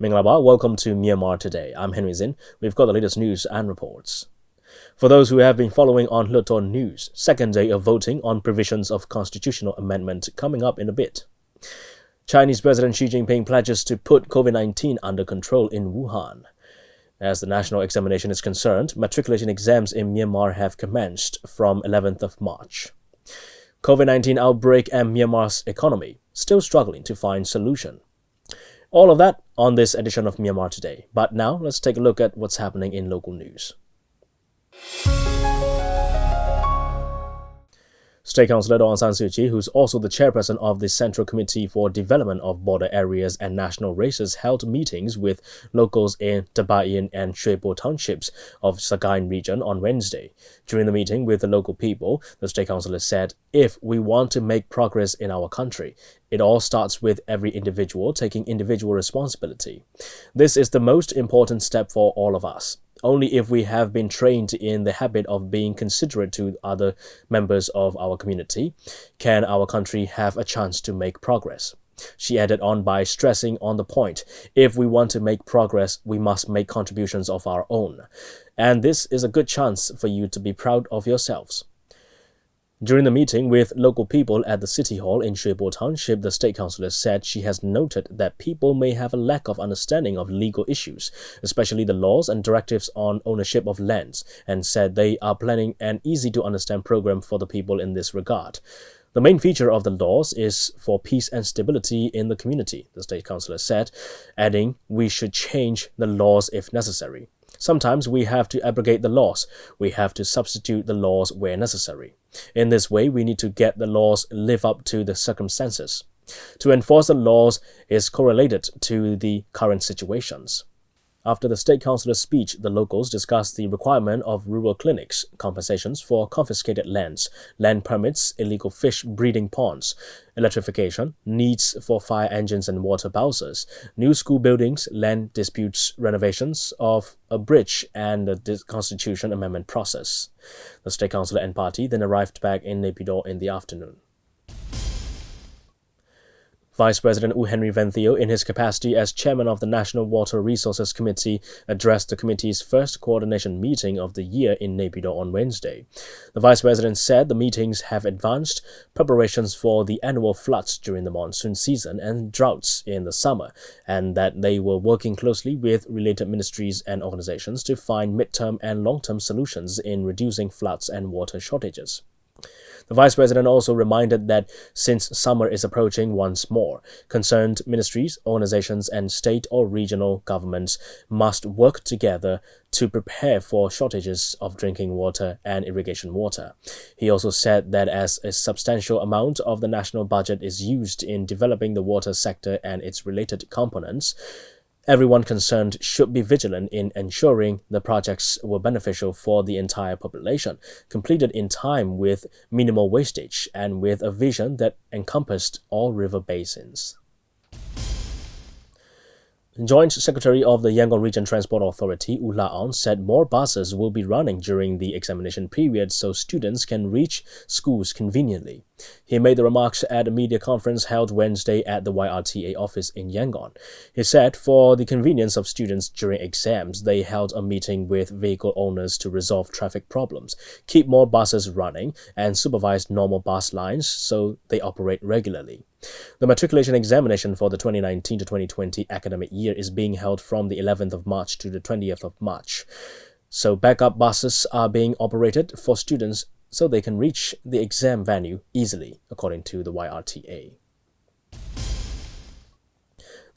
Minglaba, welcome to Myanmar Today. I'm Henry Zin. We've got the latest news and reports. For those who have been following on Hluttaw news, second day of voting on provisions of constitutional amendment coming up in a bit. Chinese President Xi Jinping pledges to put COVID-19 under control in Wuhan. As the national examination is concerned, matriculation exams in Myanmar have commenced from 11th of March. COVID-19 outbreak and Myanmar's economy still struggling to find solution. All of that on this edition of Myanmar Today. But now, let's take a look at what's happening in local news. State Councillor Aung San Suu Kyi, who's also the chairperson of the Central Committee for Development of Border Areas and National Races, held meetings with locals in Tabayin and Hluttaw townships of Sagaing region on Wednesday. During the meeting with the local people, the State Councillor said, if we want to make progress in our country, it all starts with every individual taking individual responsibility. This is the most important step for all of us. Only if we have been trained in the habit of being considerate to other members of our community can our country have a chance to make progress. She added on by stressing on the point, if we want to make progress, we must make contributions of our own. And this is a good chance for you to be proud of yourselves. During the meeting with local people at the City Hall in Hluttaw Township, the State Councillor said she has noted that people may have a lack of understanding of legal issues, especially the laws and directives on ownership of lands, and said they are planning an easy-to-understand program for the people in this regard. The main feature of the laws is for peace and stability in the community, the State Councillor said, adding, we should change the laws if necessary. Sometimes we have to abrogate the laws. We have to substitute the laws where necessary. In this way, we need to get the laws live up to the circumstances. To enforce the laws is correlated to the current situations. After the State Councillor's speech, the locals discussed the requirement of rural clinics, compensations for confiscated lands, land permits, illegal fish breeding ponds, electrification, needs for fire engines and water bowsers, new school buildings, land disputes, renovations of a bridge, and the Constitution Amendment process. The State Councillor and party then arrived back in Naypyidaw in the afternoon. Vice President Henry Zin, in his capacity as chairman of the National Water Resources Committee, addressed the committee's first coordination meeting of the year in Naypyidaw on Wednesday. The Vice President said the meetings have advanced preparations for the annual floods during the monsoon season and droughts in the summer, and that they were working closely with related ministries and organizations to find mid-term and long-term solutions in reducing floods and water shortages. The Vice President also reminded that since summer is approaching once more, concerned ministries, organizations, and state or regional governments must work together to prepare for shortages of drinking water and irrigation water. He also said that as a substantial amount of the national budget is used in developing the water sector and its related components, everyone concerned should be vigilant in ensuring the projects were beneficial for the entire population, completed in time with minimal wastage and with a vision that encompassed all river basins. Joint Secretary of the Yangon Region Transport Authority, Hluttaw, said more buses will be running during the examination period so students can reach schools conveniently. He made the remarks at a media conference held Wednesday at the YRTA office in Yangon. He said for the convenience of students during exams, they held a meeting with vehicle owners to resolve traffic problems, keep more buses running, and supervise normal bus lines so they operate regularly. The matriculation examination for the 2019 to 2020 academic year is being held from the 11th of March to the 20th of March. So backup buses are being operated for students so they can reach the exam venue easily, according to the YRTA.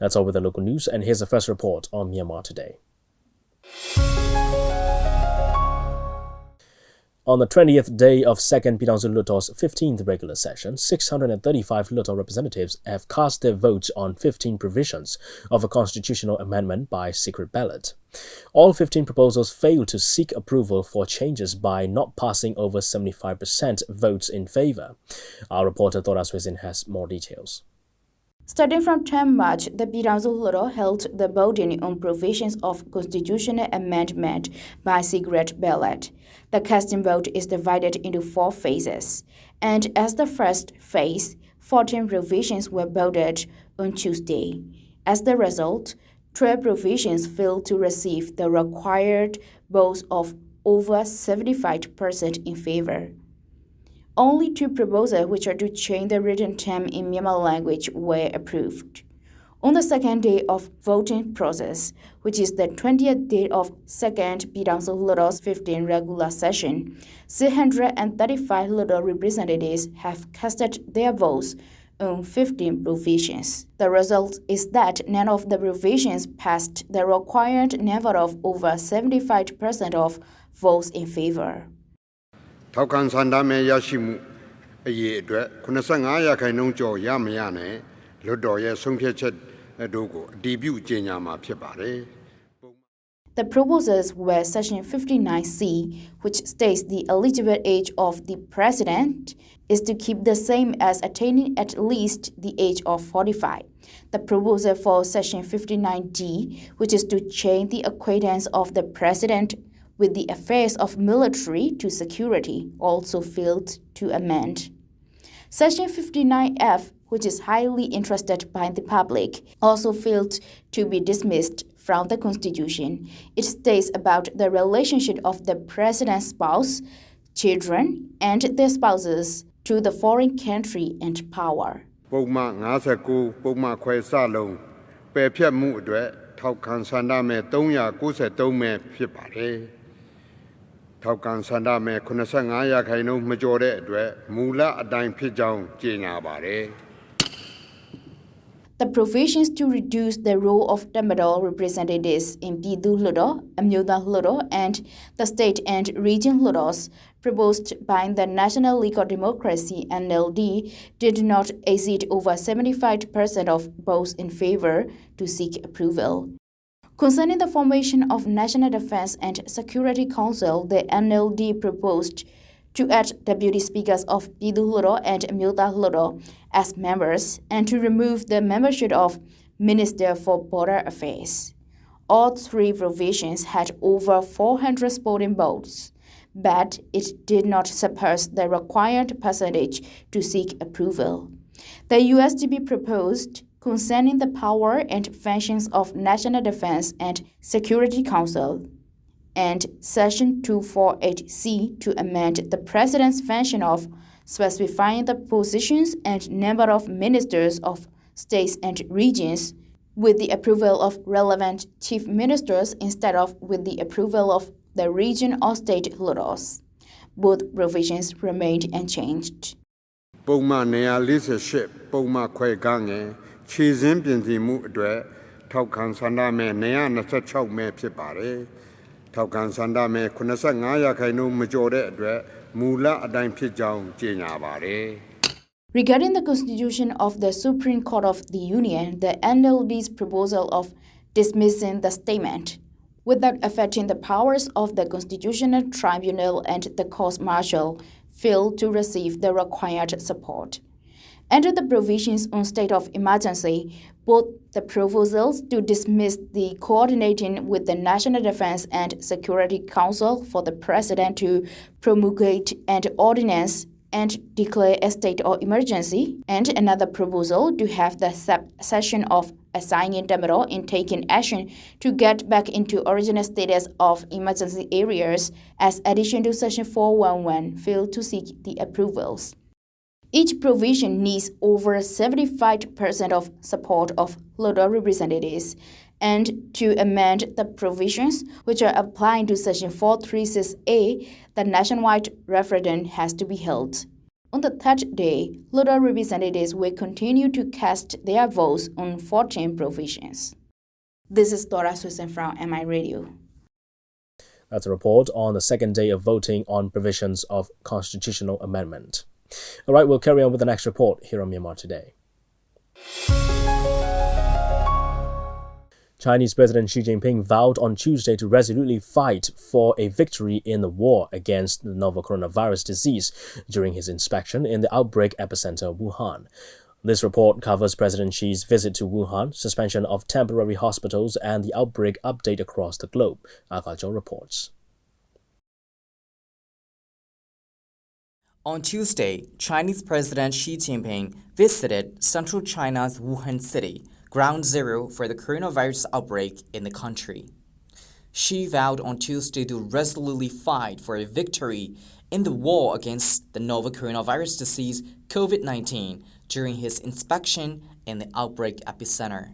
That's all with the local news, and here's the first report on Myanmar Today. On the 20th day of 2nd Pidangsu Hluttaw's 15th regular session, 635 Hluttaw representatives have cast their votes on 15 provisions of a constitutional amendment by secret ballot. All 15 proposals failed to seek approval for changes by not passing over 75% votes in favor. Our reporter DJ Henry Zin has more details. Starting from 10 March, the Pidangsu Hluttaw held the voting on provisions of constitutional amendment by secret ballot. The casting vote is divided into 4 phases, and as the first phase, 14 provisions were voted on Tuesday. As the result, 12 provisions failed to receive the required votes of over 75% in favor. Only 2 proposals, which are to change the written term in Myanmar language, were approved. On the second day of voting process, which is the 20th day of second Hluttaw's 15 regular session, 635 Hluttaw representatives have casted their votes on 15 provisions. The result is that none of the provisions passed the required number of over 75% of votes in favor. ထောက်ခံဆန္ဒမဲရရှိမှုအရေးအတွက်85ရာခိုင်နှုန်းကျော်ရမရနဲ့လွှတ်တော်ရဲ့ဆုံးဖြတ်ချက်တို့ကိုအတည်ပြုကြေညာမှာဖြစ်ပါတယ် The proposals were Section 59C, which states the eligible age of the president is to keep the same as attaining at least the age of 45. The proposal for Section 59D, which is to change the acquaintance of the president with the affairs of military to security, also failed to amend. Section 59F, which is highly interested by the public, also failed to be dismissed from the Constitution. It states about the relationship of the president's spouse, children, and their spouses to the foreign country and power. ပုံမှန်59ပုံမှန်ခွဲစလုံးပယ်ဖြတ်မှုအတွက်ထောက်ခံဆန္ဒမဲ393မဲဖြစ်ပါတယ်ထောက်ခံဆန္ဒမဲ85ရာခိုင်နှုန်းမကျော်တဲ့အတွက်မူလအတိုင်းဖြစ်ကြောင်းကြေညာပါတယ် The provisions to reduce the role of Tamil representatives in Pidu Hluttaw, Myanmar Hluttaw, and the state and region Hluttaws proposed by the National League of Democracy (NLD) did not exceed over 75% of votes in favor to seek approval. Concerning the formation of National Defense and Security Council, the NLD proposed to add deputy speakers of Pidu Hluttaw and Myanmar Hluttaw as members and to remove the membership of Minister for Border Affairs. All 3 provisions had over 400 supporting votes, but it did not surpass the required percentage to seek approval. The USDP proposed concerning the power and functions of National Defense and Security Council and Section 248C to amend the President's function of specifying the positions and number of ministers of states and regions with the approval of relevant chief ministers instead of with the approval of the region or state Hluttaws. Both provisions remained unchanged. ပုံမှန်148ပုံမှန်ခွဲကငယ်ခြေစင်းပြင်ဆင်မှုအတွက်ထောက်ခံဆန္ဒမဲ126မဲဖြစ်ပါတယ်ထောက်ခံဆန္ဒမဲ85ရာခိုင်နှုန်းမကျော်တဲ့အတွက်မူလအတိုင်းဖြစ်ကြောင်းကြေညာပါတယ် Regarding the constitution of the Supreme Court of the Union, the NLD's proposal of dismissing the statement without affecting the powers of the Constitutional Tribunal and the court-martial failed to receive the required support. Under the provisions on state of emergency, both the proposals to dismiss the coordinating with the National Defense and Security Council for the President to promulgate an ordinance and declare a state of emergency, and another proposal to have the session of assigning Tamil in taking action to get back into original status of emergency areas as addition to Section 411 failed to seek the approvals. Each provision needs over 75% of support of Hluttaw representatives, and to amend the provisions which are applying to Section 436A, the nationwide referendum has to be held. On the third day, Hluttaw representatives will continue to cast their votes on 14 provisions. This is Dora Susan from MI Radio. That's a report on the second day of voting on provisions of constitutional amendment. All right, we'll carry on with the next report here on Myanmar Today. Chinese President Xi Jinping vowed on Tuesday to resolutely fight for a victory in the war against the novel coronavirus disease during his inspection in the outbreak epicenter of Wuhan. This report covers President Xi's visit to Wuhan, suspension of temporary hospitals, and the outbreak update across the globe. Akajo reports. On Tuesday, Chinese President Xi Jinping visited central China's Wuhan city, ground zero for the coronavirus outbreak in the country. Xi vowed on Tuesday to resolutely fight for a victory in the war against the novel coronavirus disease COVID-19 during his inspection in the outbreak epicenter.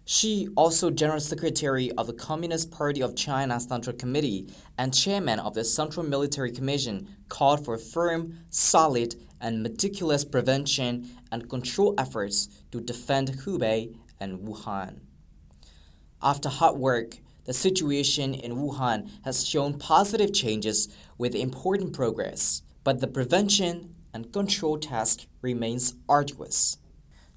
Xi, also General Secretary of the Communist Party of China Central Committee and Chairman of the Central Military Commission, called for firm, solid, and meticulous prevention and control efforts to defend Hubei and Wuhan. After hard work, the situation in Wuhan has shown positive changes with important progress, but the prevention and control task remains arduous.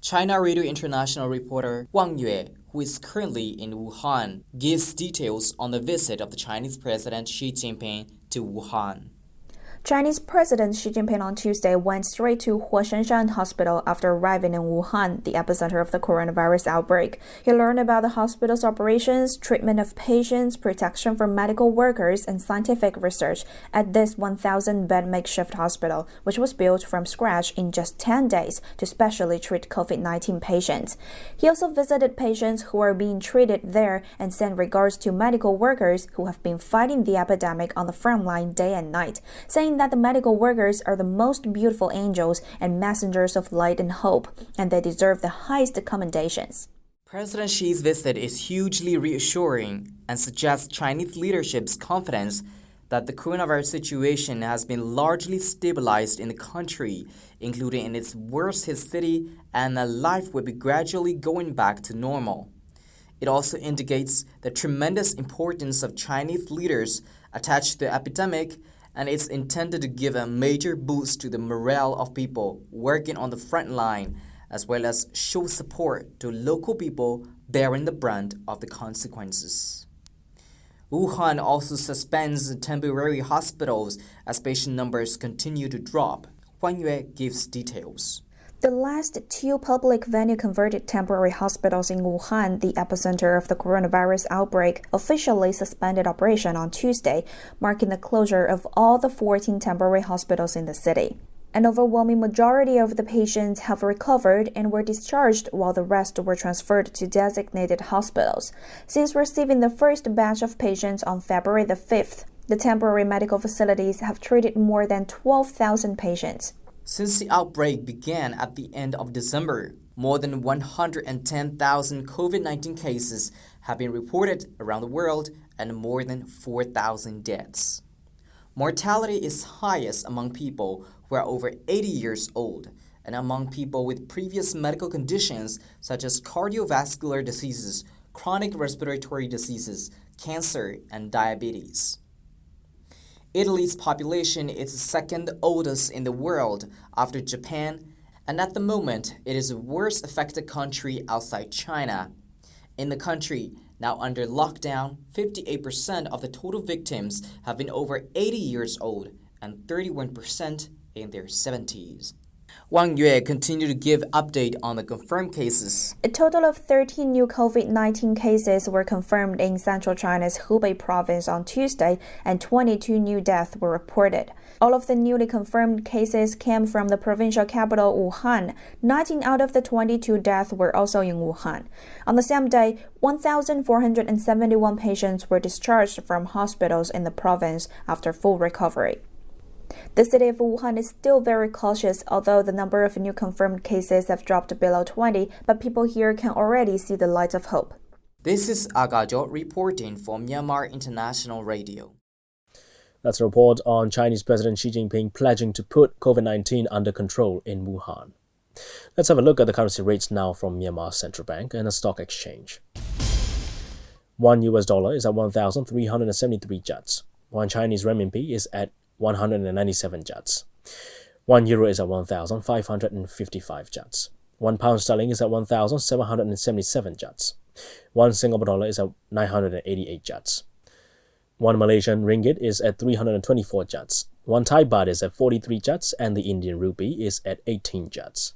China Radio International reporter Wang Yue, who is currently in Wuhan, gives details on the visit of the Chinese President Xi Jinping to Wuhan. Chinese President Xi Jinping on Tuesday went straight to Huashanshan Hospital after arriving in Wuhan, the epicenter of the coronavirus outbreak. He learned about the hospital's operations, treatment of patients, protection for medical workers, and scientific research at this 1,000-bed makeshift hospital, which was built from scratch in just 10 days to specially treat COVID-19 patients. He also visited patients who are being treated there and sent regards to medical workers who have been fighting the epidemic on the front line day and night, saying that the medical workers are the most beautiful angels and messengers of light and hope, and they deserve the highest commendations. President Xi's visit is hugely reassuring and suggests Chinese leadership's confidence that the coronavirus situation has been largely stabilized in the country, including in its worst-hit city, and that life will be gradually going back to normal. It also indicates the tremendous importance of Chinese leaders attached to the epidemic, and it's intended to give a major boost to the morale of people working on the front line, as well as show support to local people bearing the brunt of the consequences. Wuhan also suspends temporary hospitals as patient numbers continue to drop. Huan Yue gives details. The last two public venue-converted temporary hospitals in Wuhan, the epicenter of the coronavirus outbreak, officially suspended operation on Tuesday, marking the closure of all the 14 temporary hospitals in the city. An overwhelming majority of the patients have recovered and were discharged, while the rest were transferred to designated hospitals. Since receiving the first batch of patients on February the 5th, the temporary medical facilities have treated more than 12,000 patients. Since the outbreak began at the end of December, more than 110,000 COVID-19 cases have been reported around the world and more than 4,000 deaths. Mortality is highest among people who are over 80 years old and among people with previous medical conditions such as cardiovascular diseases, chronic respiratory diseases, cancer, and diabetes. Italy's population is the second oldest in the world after Japan, and at the moment it is the worst affected country outside China. In the country, now under lockdown, 58% of the total victims have been over 80 years old and 31% in their 70s. Wang Yue continued to give update on the confirmed cases. A total of 13 new COVID-19 cases were confirmed in central China's Hubei province on Tuesday, and 22 new deaths were reported. All of the newly confirmed cases came from the provincial capital Wuhan. 19 out of the 22 deaths were also in Wuhan. On the same day, 1,471 patients were discharged from hospitals in the province after full recovery. The city of Wuhan is still very cautious, although the number of new confirmed cases have dropped below 20, but people here can already see the light of hope. This is Agajo reporting for Myanmar International Radio. That's a report on Chinese President Xi Jinping pledging to put COVID-19 under control in Wuhan. Let's have a look at the currency rates now from Myanmar Central Bank and the stock exchange. $1 is at 1,373 kyats. One Chinese renminbi is at 197 kyats. €1 is at 1,555 kyats. £1 sterling is at 1,777 kyats. One Singapore dollar is at 988 kyats. One Malaysian ringgit is at 324 kyats. One Thai baht is at 43 kyats, and the Indian rupee is at 18 kyats.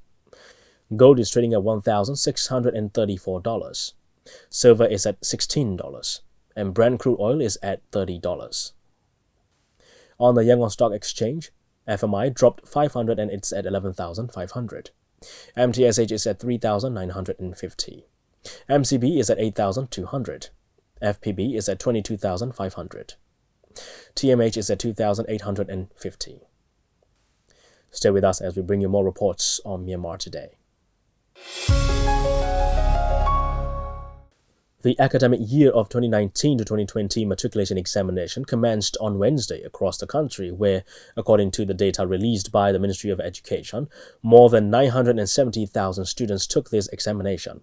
Gold is trading at $1,634. Silver is at $16, and Brent crude oil is at $30. On the Yangon Stock Exchange, FMI dropped 500 and it's at 11,500. MTSH is at 3,950. MCB is at 8,200. FPB is at 22,500. TMH is at 2,850. Stay with us as we bring you more reports on Myanmar Today. The academic year of 2019 to 2020 matriculation examination commenced on Wednesday across the country, where, according to the data released by the Ministry of Education, more than 970,000 students took this examination.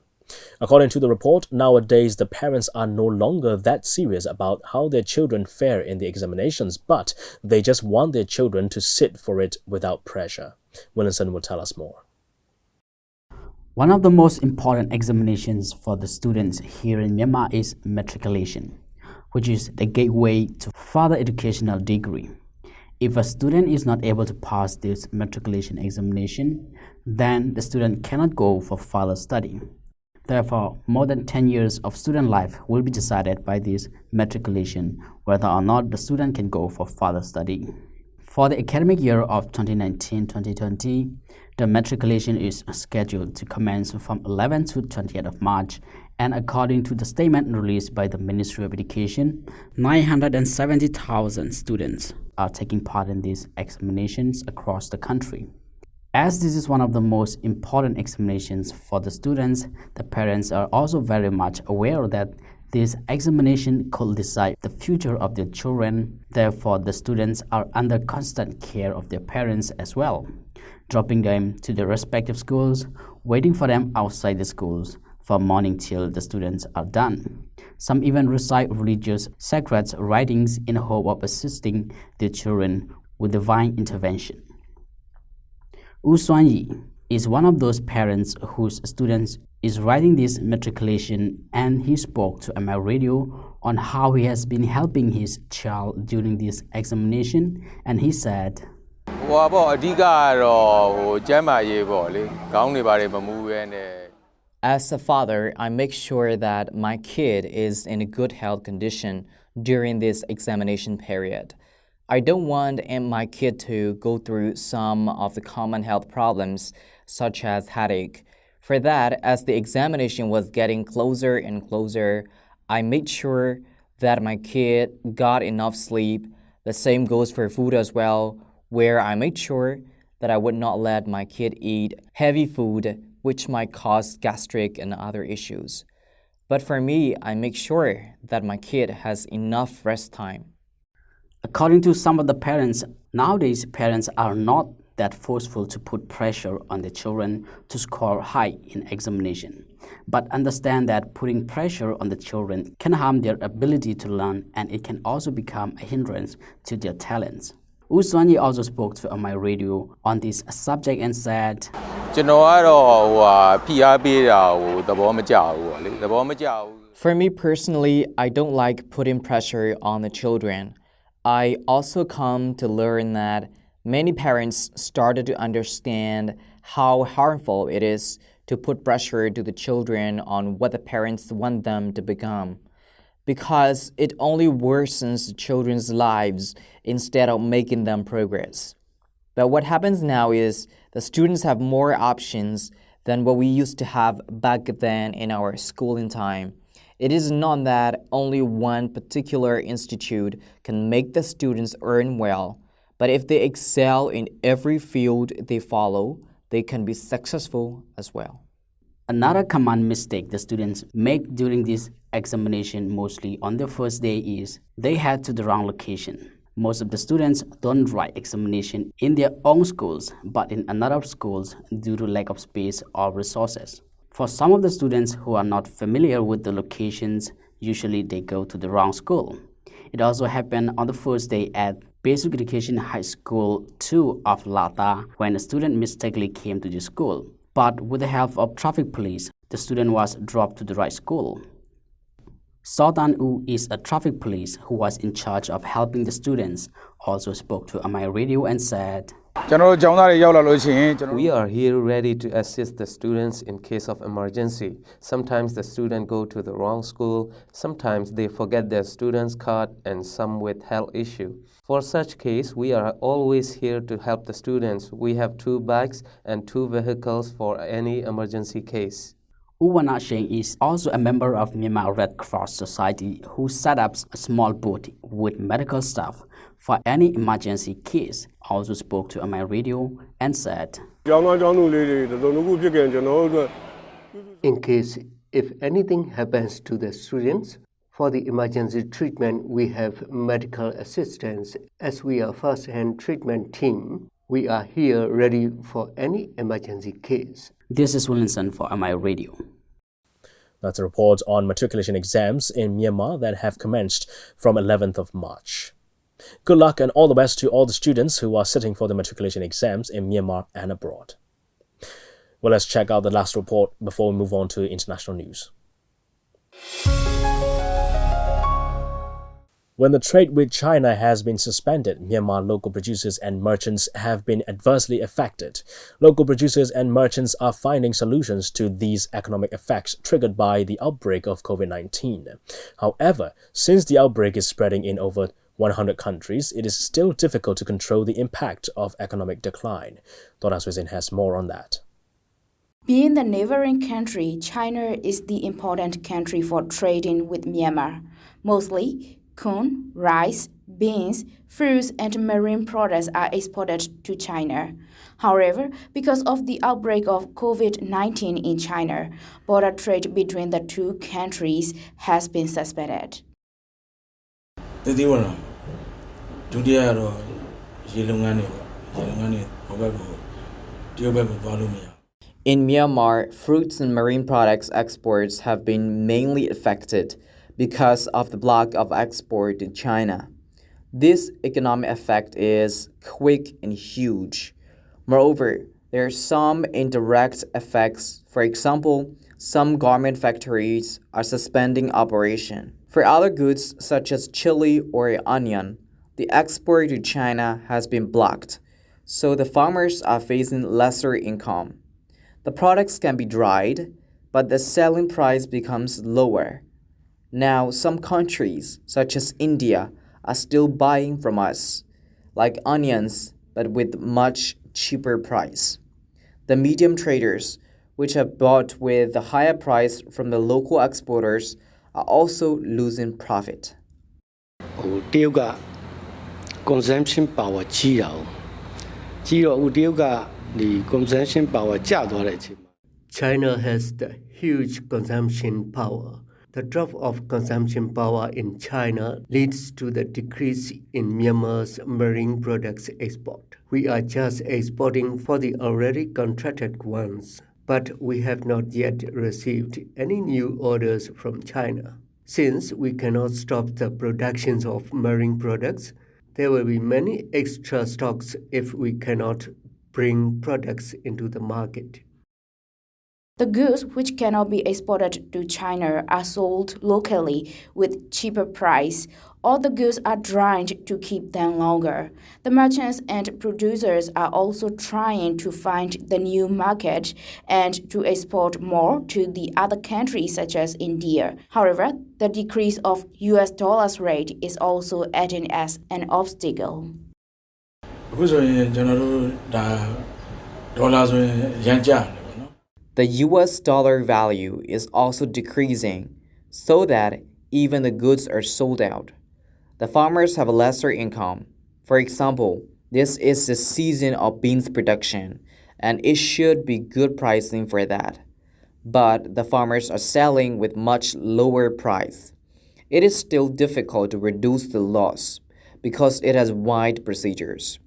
According to the report, nowadays the parents are no longer that serious about how their children fare in the examinations, but they just want their children to sit for it without pressure. Willinson will tell us more. One of the most important examinations for the students here in Myanmar is matriculation, which is the gateway to further educational degree. If a student is not able to pass this matriculation examination, then the student cannot go for further study. Therefore, more than 10 years of student life will be decided by this matriculation, whether or not the student can go for further study. For the academic year of 2019-2020, the matriculation is scheduled to commence from 11 to 28th of March, and according to the statement released by the Ministry of Education, 970,000 students are taking part in these examinations across the country. As this is one of the most important examinations for the students, the parents are also very much aware that this examination could decide the future of their children. Therefore, the students are under constant care of their parents as well, dropping them to their respective schools, waiting for them outside the schools from morning till the students are done. Some even recite religious sacred writings in the hope of assisting their children with divine intervention. Wu Suanyi is one of those parents whose students is writing this matriculation, and he spoke to ML Radio on how he has been helping his child during this examination, and he said, As a father, I make sure that my kid is in a good health condition during this examination period. I don't want my kid to go through some of the common health problems, such as headache. For that, as the examination was getting closer and closer, I made sure that my kid got enough sleep. The same goes for food as well, where I made sure that I would not let my kid eat heavy food, which might cause gastric and other issues. But for me, I make sure that my kid has enough rest time. According to some of the parents, nowadays parents are not that forceful to put pressure on their children to score high in examination, but understand that putting pressure on the children can harm their ability to learn, and it can also become a hindrance to their talents. Wu Suanyi also spoke to my radio on this subject and said, For me personally, I don't like putting pressure on the children. I also come to learn that many parents started to understand how harmful it is to put pressure to the children on what the parents want them to become, because it only worsens the children's lives instead of making them progress. But what happens now is the students have more options than what we used to have back then in our schooling time. It is not that only one particular institute can make the students earn well, but if they excel in every field they follow, they can be successful as well. Another common mistake the students make during this examination, mostly on their first day, is they head to the wrong location. Most of the students don't write examination in their own schools, but in another schools due to lack of space or resources. For some of the students who are not familiar with the locations, usually they go to the wrong school. It also happened on the first day at Basic Education High School 2 of Hluttaw, when a student mistakenly came to the school. But with the help of traffic police, the student was dropped to the right school. Sultan U is a traffic police who was in charge of helping the students, also spoke to my radio and said, We are here ready to assist the students in case of emergency. Sometimes the students go to the wrong school, sometimes they forget their student's card, and some with health issue. For such case, we are always here to help the students. We have 2 bikes and 2 vehicles for any emergency case. Uwanasheng is also a member of Myanmar Red Cross Society who set up a small booth with medical staff for any emergency case. Also spoke to my radio and said, In case if anything happens to the students, for the emergency treatment we have medical assistance. As we are first-hand treatment team, we are here ready for any emergency case. This is Williamson for my radio. That's a report on matriculation exams in Myanmar that have commenced from 11th of March. Good luck and all the best to all the students who are sitting for the matriculation exams in Myanmar and abroad. Well, let's check out the last report before we move on to international news. When the trade with China has been suspended, Myanmar local producers and merchants have been adversely affected. Local producers and merchants are finding solutions to these economic effects triggered by the outbreak of COVID-19. However, since the outbreak is spreading in over 100 countries, it is still difficult to control the impact of economic decline. DJ Zin has more on that. Being the neighboring country, China is the important country for trading with Myanmar. Mostly, corn, rice, beans, fruits, and marine products are exported to China. However, because of the outbreak of COVID-19 in China, border trade between the two countries has been suspended. In Myanmar, fruits and marine products exports have been mainly affected because of the block of export to China. This economic effect is quick and huge. Moreover, there are some indirect effects. For example, some garment factories are suspending operation. For other goods such as chili or onion, the export to China has been blocked, so the farmers are facing lesser income. The products can be dried, but the selling price becomes lower. Now, some countries, such as India, are still buying from us, like onions, but with much cheaper price. The medium traders, which have bought with a higher price from the local exporters, are also losing profit. Consumption power ကြီးတော့တရုတ်ကဒီ consumption power ကျသွားတဲ့အချိန်မှာ China has the huge consumption power. The drop of consumption power in China leads to the decrease in Myanmar's marine products export. We are just exporting for the already contracted ones, but we have not yet received any new orders from China. Since we cannot stop the production of marine products, there will be many extra stocks if we cannot bring products into the market. The goods which cannot be exported to China are sold locally with cheaper price. All the goods are dried to keep them longer. The merchants and producers are also trying to find the new market and to export more to the other countries such as India. However, the decrease of US dollars rate is also acting as an obstacle. The US dollar value is also decreasing, so that even the goods are sold out. The farmers have a lesser income. For example, this is the season of beans production, and it should be good pricing for that. But the farmers are selling with much lower price. It is still difficult to reduce the loss because it has wide procedures.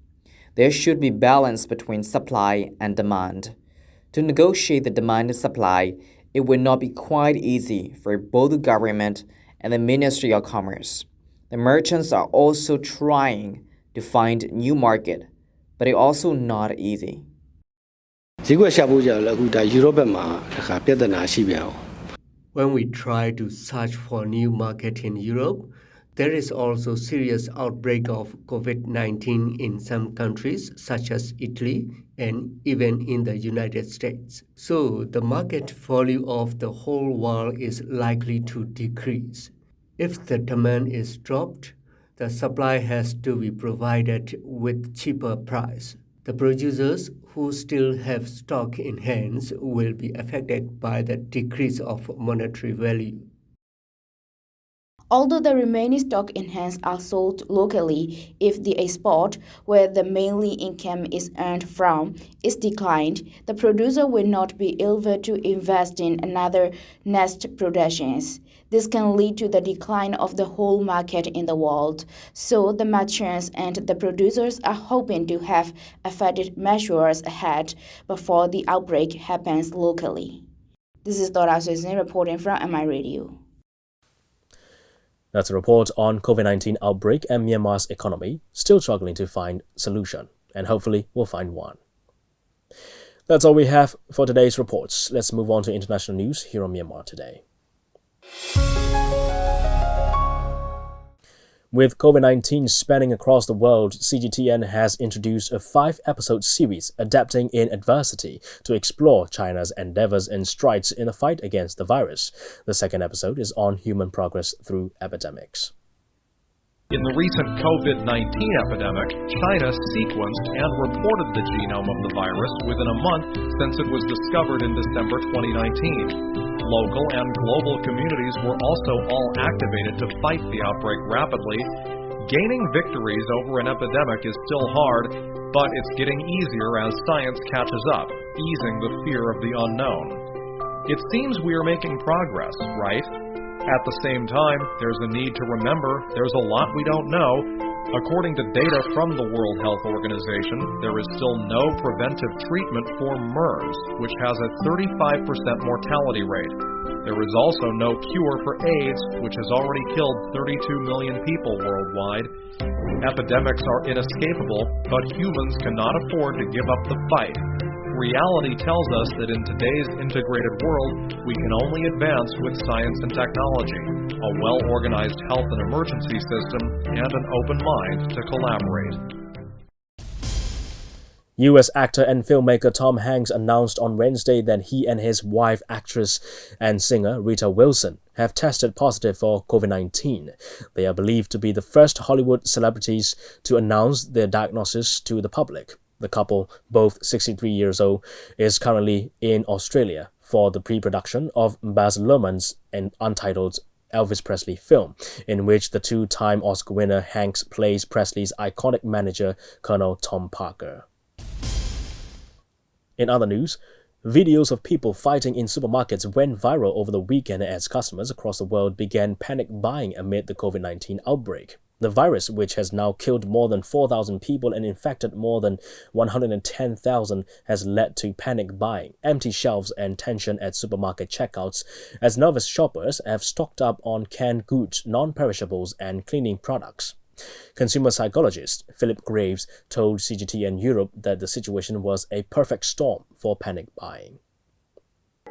There should be balance between supply and demand. To negotiate the demand and supply, it would not be quite easy for both the government and the Ministry of Commerce. The merchants are also trying to find new market, but it's also not easy. When we try to search for new market in Europe, There is also serious outbreak of COVID-19 in some countries such as Italy and even in the United States. So the market value of the whole world is likely to decrease. If the demand is dropped, the supply has to be provided with cheaper price. The producers who still have stock in hands will be affected by the decrease of monetary value. Although the remaining stock in hands are sold locally, if the export, where the mainly income is earned from, is declined, the producer will not be able to invest in another next productions. This can lead to the decline of the whole market in the world. So the merchants and the producers are hoping to have effective measures ahead before the outbreak happens locally. This is DJ Henry Zin reporting from MI Radio. That's a report on COVID-19 outbreak and Myanmar's economy, still struggling to find solution, and hopefully we'll find one. That's all we have for today's reports. Let's move on to international news here on Myanmar Today. With COVID-19 spanning across the world, CGTN has introduced a 5-episode series adapting in adversity to explore China's endeavors and strides in the fight against the virus. The second episode is on human progress through epidemics. In the recent COVID-19 epidemic, China sequenced and reported the genome of the virus within a month since it was discovered in December 2019. Local and global communities were also all activated to fight the outbreak rapidly. Gaining victories over an epidemic is still hard, but it's getting easier as science catches up, easing the fear of the unknown. It seems we are making progress, right? At the same time, there's a need to remember there's a lot we don't know. According to data from the World Health Organization, there is still no preventive treatment for MERS, which has a 35% mortality rate. There is also no cure for AIDS, which has already killed 32 million people worldwide. Epidemics are inescapable, but humans cannot afford to give up the fight. Reality tells us that in today's integrated world, we can only advance with science and technology, a well-organized health and emergency system, and an open mind to collaborate. U.S. actor and filmmaker Tom Hanks announced on Wednesday that he and his wife, actress and singer Rita Wilson, have tested positive for COVID-19. They are believed to be the first Hollywood celebrities to announce their diagnosis to the public. The couple, both 63 years old, is currently in Australia for the pre-production of Baz Luhrmann's untitled Elvis Presley film, in which the two-time Oscar winner Hanks plays Presley's iconic manager, Colonel Tom Parker. In other news, videos of people fighting in supermarkets went viral over the weekend as customers across the world began panic buying amid the COVID-19 outbreak. The virus, which has now killed more than 4,000 people and infected more than 110,000, has led to panic buying, empty shelves and tension at supermarket checkouts as nervous shoppers have stocked up on canned goods, non-perishables and cleaning products. Consumer psychologist Philip Graves told CGTN Europe that the situation was a perfect storm for panic buying.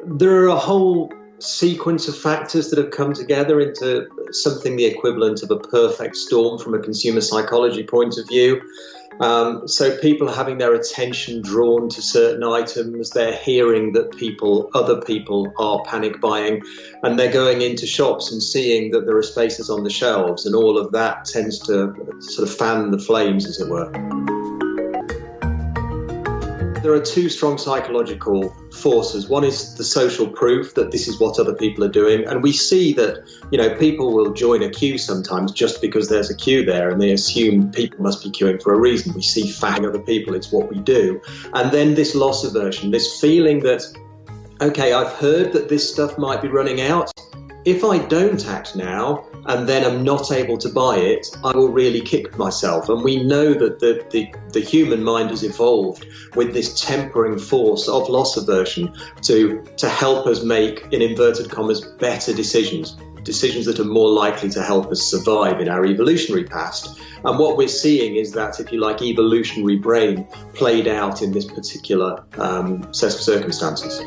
There are a whole sequence of factors that have come together into something the equivalent of a perfect storm from a consumer psychology point of view. So people are having their attention drawn to certain items, they're hearing that other people are panic buying, and they're going into shops and seeing that there are spaces on the shelves, and all of that tends to sort of fan the flames, as it were. There are two strong psychological forces. One is the social proof that this is what other people are doing. And we see that, people will join a queue sometimes just because there's a queue there and they assume people must be queuing for a reason. We see fagging other people. It's what we do. And then this loss aversion, this feeling that, okay, I've heard that this stuff might be running out. If I don't act now and then I'm not able to buy it, I will really kick myself. And we know that the human mind has evolved with this tempering force of loss aversion to help us make, in inverted commas, better decisions that are more likely to help us survive in our evolutionary past. And what we're seeing is that, if you like, evolutionary brain played out in this particular set of circumstances.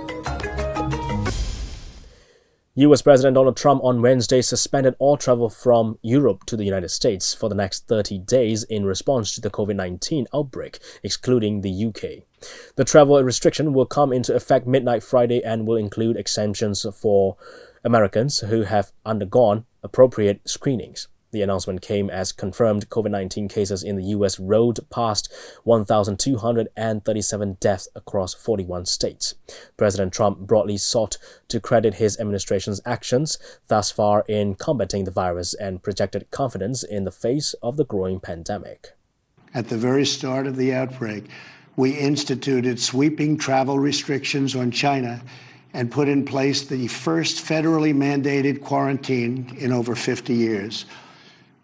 U.S. President Donald Trump on Wednesday suspended all travel from Europe to the United States for the next 30 days in response to the COVID-19 outbreak, excluding the UK. The travel restriction will come into effect midnight Friday and will include exemptions for Americans who have undergone appropriate screenings. The announcement came as confirmed COVID-19 cases in the U.S. rolled past 1,237 deaths across 41 states. President Trump broadly sought to credit his administration's actions thus far in combating the virus and projected confidence in the face of the growing pandemic. At the very start of the outbreak, we instituted sweeping travel restrictions on China and put in place the first federally mandated quarantine in over 50 years.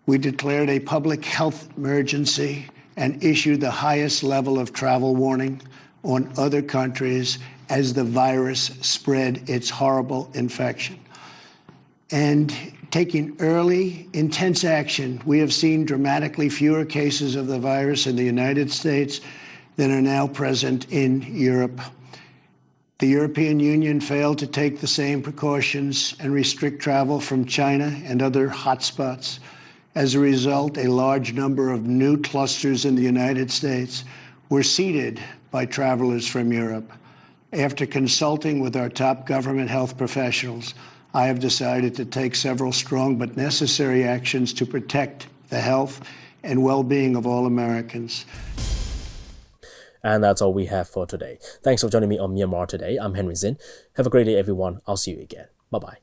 We declared a public health emergency and issued the highest level of travel warning on other countries as the virus spread its horrible infection. And taking early, intense action, we have seen dramatically fewer cases of the virus in the United States than are now present in Europe. The European Union failed to take the same precautions and restrict travel from China and other hotspots. As a result, a large number of new clusters in the United States were seeded by travelers from Europe. After consulting with our top government health professionals, I have decided to take several strong but necessary actions to protect the health and well-being of all Americans. And that's all we have for today. Thanks for joining me on Myanmar Today. I'm Henry Zin. Have a great day, everyone. I'll see you again. Bye-bye.